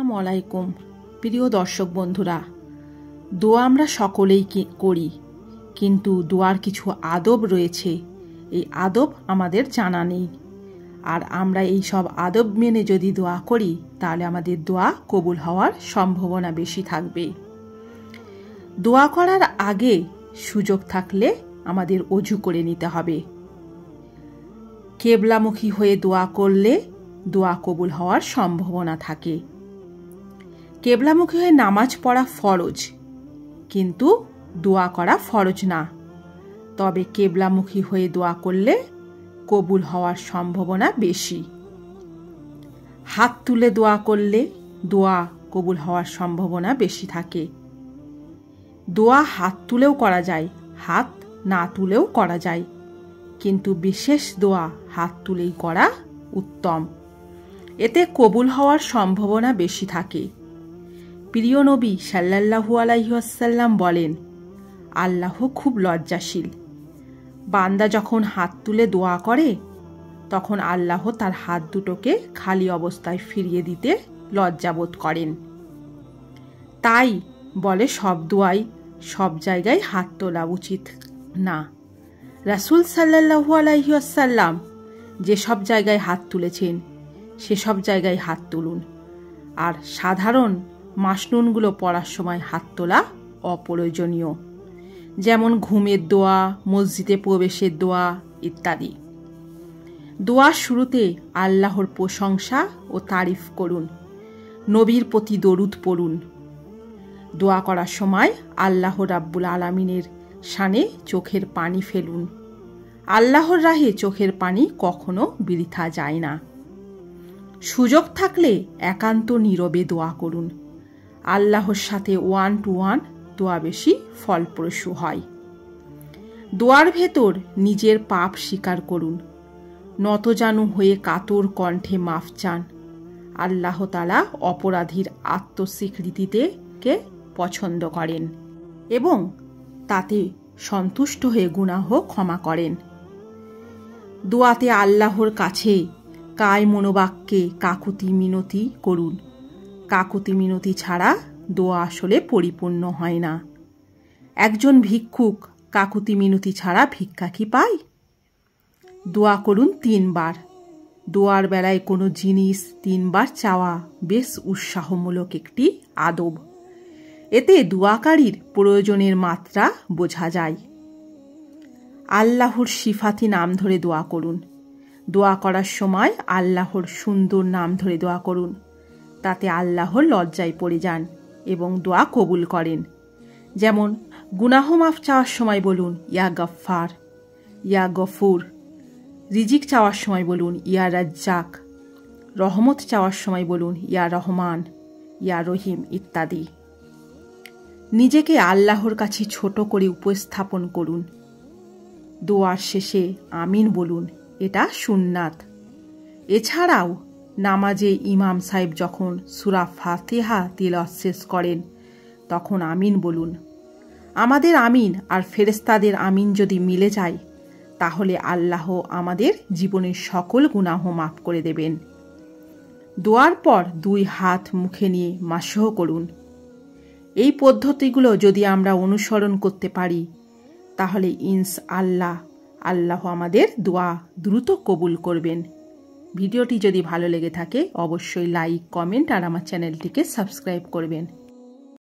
আসসালামু আলাইকুম প্রিয় দর্শক বন্ধুরা, দোয়া আমরা সকলেই করি, কিন্তু দোয়ার কিছু আদব রয়েছে। এই আদব আমাদের জানা নেই, আর আমরা এই সব আদব মেনে যদি দোয়া করি তাহলে আমাদের দোয়া কবুল হওয়ার সম্ভাবনা বেশি থাকবে। দোয়া করার আগে সুযোগ থাকলে আমাদের অজু করে নিতে হবে। কেবলামুখী হয়ে দোয়া করলে দোয়া কবুল হওয়ার সম্ভাবনা থাকে। কেবলামুখী হয়ে নামাজ পড়া ফরজ, কিন্তু দোয়া করা ফরজ না। তবে কেবলামুখী হয়ে দোয়া করলে কবুল হওয়ার সম্ভাবনা বেশি। হাত তুলে দোয়া করলে দোয়া কবুল হওয়ার সম্ভাবনা বেশি থাকে। দোয়া হাত তুলেও করা যায়, হাত না তুলেও করা যায়, কিন্তু বিশেষ দোয়া হাত তুলেই করা উত্তম। এতে কবুল হওয়ার সম্ভাবনা বেশি থাকে। প্রিয় নবী সাল্লাল্লাহু আলাইহি ওয়াসাল্লাম বলেন, আল্লাহ খুব লজ্জাশীল। বান্দা যখন হাত তুলে দোয়া করে তখন আল্লাহ তার হাত দুটোকে খালি অবস্থায় ফিরিয়ে দিতে লজ্জাবোধ করেন। তাই বলে সব দোয়াই সব জায়গায় হাত তোলা উচিত না। রাসূল সাল্লাল্লাহু আলাইহি ওয়াসাল্লাম যেসব জায়গায় হাত তুলেছেন সেসব জায়গায় হাত তুলুন, আর সাধারণ মাসনুনগুলো পড়ার সময় হাত তোলা অপ্রয়োজনীয়, যেমন ঘুমের দোয়া, মসজিদে প্রবেশের দোয়া ইত্যাদি। দোয়ার শুরুতে আল্লাহর প্রশংসা ও তারিফ করুন, নবীর প্রতি দরুদ পড়ুন। দোয়া করার সময় আল্লাহ রাব্বুল আলামিনের শানে চোখের পানি ফেলুন। আল্লাহর রাহে চোখের পানি কখনো বৃথা যায় না। সুযোগ থাকলে একান্ত নীরবে দোয়া করুন। আল্লাহর সাথে ওয়ান টু ওয়ান দোয়া বেশি ফলপ্রসূ হয়। দোয়ার ভেতর নিজের পাপ স্বীকার করুন। নতজানু হয়ে কাতর কণ্ঠে মাফ চান। আল্লাহ তাআলা অপরাধীর আত্মস্বীকৃতিতে পছন্দ করেন এবং তাতে সন্তুষ্ট হয়ে গুনাহ ক্ষমা করেন। দোয়াতে আল্লাহর কাছে কায় মনোবাক্যে কাকুতি মিনতি করুন। কাকুতি মিনতি ছাড়া দোয়া আসলে পরিপূর্ণ হয় না। একজন ভিক্ষুক কাকুতি মিনতি ছাড়া ভিক্ষা কি পায়? দোয়া করুন 3 বার। দোয়ার বেলায় কোনো জিনিস 3 বার চাওয়া বেশ উৎসাহমূলক একটি আদব। এতে দোয়াকারীর প্রয়োজনের মাত্রা বোঝা যায়। আল্লাহর সিফাতি নাম ধরে দোয়া করুন। দোয়া করার সময় আল্লাহর সুন্দর নাম ধরে দোয়া করুন। তাতে আল্লাহর লজ্জায় পড়ে যান এবং দোয়া কবুল করেন। যেমন গুনাহ মাফ চাওয়ার সময় বলুন ইয়া গফফার, ইয়া গফুর। রিজিক চাওয়ার সময় বলুন ইয়া রাজ্জাক। রহমত চাওয়ার সময় বলুন ইয়া রহমান, ইয়া রহিম ইত্যাদি। নিজেকে আল্লাহর কাছে ছোট করে উপস্থাপন করুন। দোয়ার শেষে আমিন বলুন, এটা সুন্নাত। এছাড়াও নামাজে ইমাম সাহেব যখন সূরা ফাতিহা তিলাওয়াত শেষ করেন তখন আমিন বলুন। আমাদের আমিন আর ফেরেশতাদের আমিন যদি মিলে যায় তাহলে আল্লাহ আমাদের জীবনের সকল গুনাহ মাফ করে দেবেন। দোয়ার পর 2 হাত মুখে নিয়ে মাসহ করুন। এই পদ্ধতিগুলো যদি আমরা অনুসরণ করতে পারি তাহলে ইনশাআল্লাহ আল্লাহ আমাদের দোয়া দ্রুত কবুল করবেন। ভিডিওটি যদি ভালো লেগে থাকে অবশ্যই লাইক, কমেন্ট আর আমার চ্যানেলটিকে সাবস্ক্রাইব করবেন।